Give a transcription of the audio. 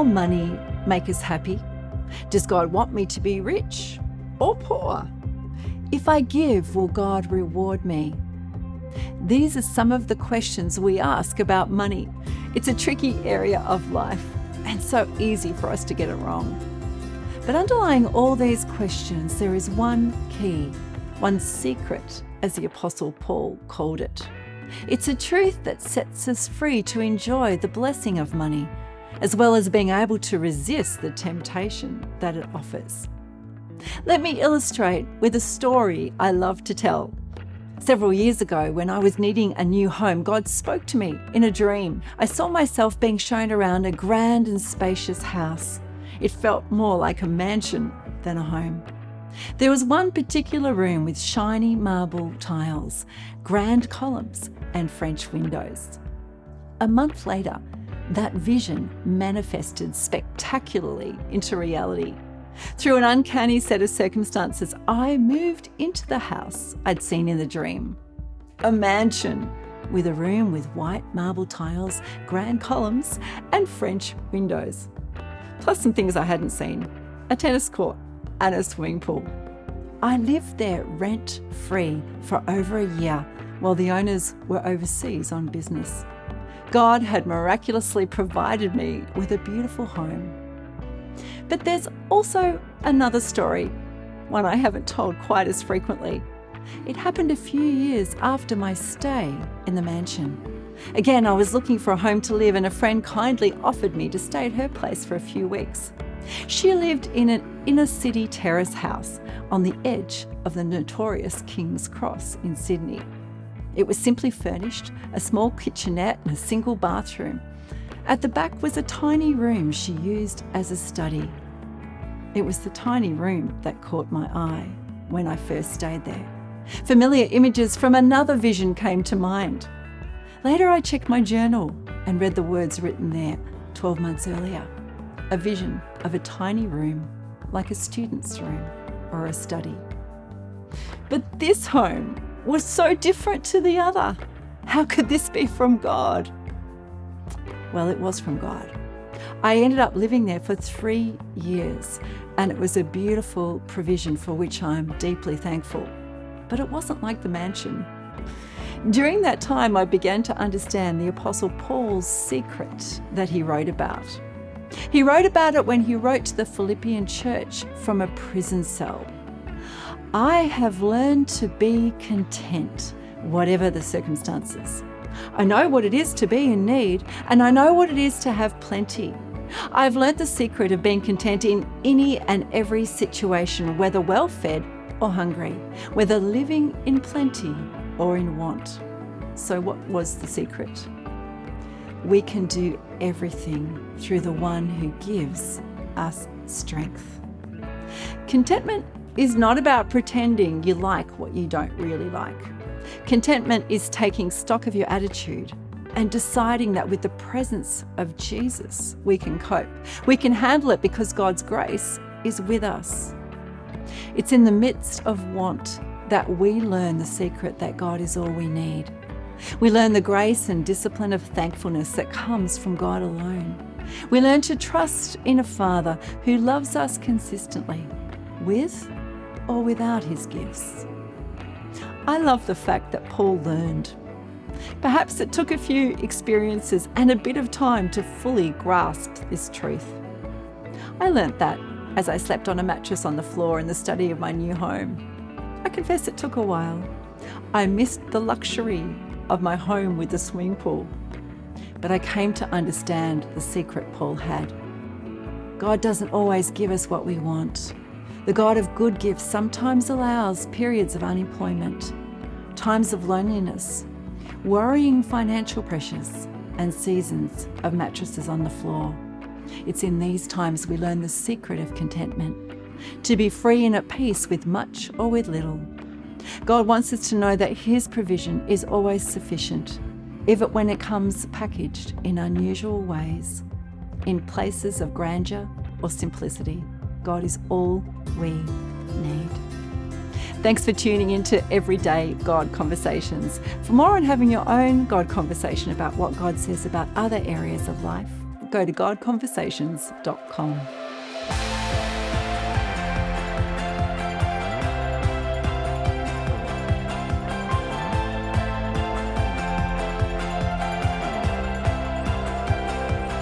our money make us happy? Does God want me to be rich or poor? If I give, will God reward me? These are some of the questions we ask about money. It's a tricky area of life and so easy for us to get it wrong. But underlying all these questions, there is one key, one secret, as the Apostle Paul called it. It's a truth that sets us free to enjoy the blessing of money, as well as being able to resist the temptation that it offers. Let me illustrate with a story I love to tell. Several years ago, when I was needing a new home, God spoke to me in a dream. I saw myself being shown around a grand and spacious house. It felt more like a mansion than a home. There was one particular room with shiny marble tiles, grand columns, and French windows. A month later, that vision manifested spectacularly into reality. Through an uncanny set of circumstances, I moved into the house I'd seen in the dream. A mansion with a room with white marble tiles, grand columns, and French windows. Plus some things I hadn't seen, a tennis court and a swimming pool. I lived there rent-free for over a year while the owners were overseas on business. God had miraculously provided me with a beautiful home. But there's also another story, one I haven't told quite as frequently. It happened a few years after my stay in the mansion. Again, I was looking for a home to live and a friend kindly offered me to stay at her place for a few weeks. She lived in an inner city terrace house on the edge of the notorious King's Cross in Sydney. It was simply furnished, a small kitchenette and a single bathroom. At the back was a tiny room she used as a study. It was the tiny room that caught my eye when I first stayed there. Familiar images from another vision came to mind. Later I checked my journal and read the words written there 12 months earlier. A vision of a tiny room, like a student's room or a study. But this home was so different to the other. How could this be from God? Well, it was from God. I ended up living there for 3 years, and it was a beautiful provision for which I'm deeply thankful. But it wasn't like the mansion. During that time, I began to understand the Apostle Paul's secret that he wrote about. He wrote about it when he wrote to the Philippian church from a prison cell. I have learned to be content, whatever the circumstances. I know what it is to be in need, and I know what it is to have plenty. I've learned the secret of being content in any and every situation, whether well-fed or hungry, whether living in plenty or in want. So what was the secret? We can do everything through the one who gives us strength. Contentment is not about pretending you like what you don't really like. Contentment is taking stock of your attitude and deciding that with the presence of Jesus, we can cope. We can handle it because God's grace is with us. It's in the midst of want that we learn the secret that God is all we need. We learn the grace and discipline of thankfulness that comes from God alone. We learn to trust in a Father who loves us consistently, with or without his gifts. I love the fact that Paul learned. Perhaps it took a few experiences and a bit of time to fully grasp this truth. I learnt that as I slept on a mattress on the floor in the study of my new home. I confess it took a while. I missed the luxury of my home with the swimming pool, but I came to understand the secret Paul had. God doesn't always give us what we want. The God of good gifts sometimes allows periods of unemployment, times of loneliness, worrying financial pressures, and seasons of mattresses on the floor. It's in these times we learn the secret of contentment, to be free and at peace with much or with little. God wants us to know that his provision is always sufficient, even when it comes packaged in unusual ways, in places of grandeur or simplicity. God is all we need. Thanks for tuning into Everyday God Conversations. For more on having your own God conversation about what God says about other areas of life, go to godconversations.com.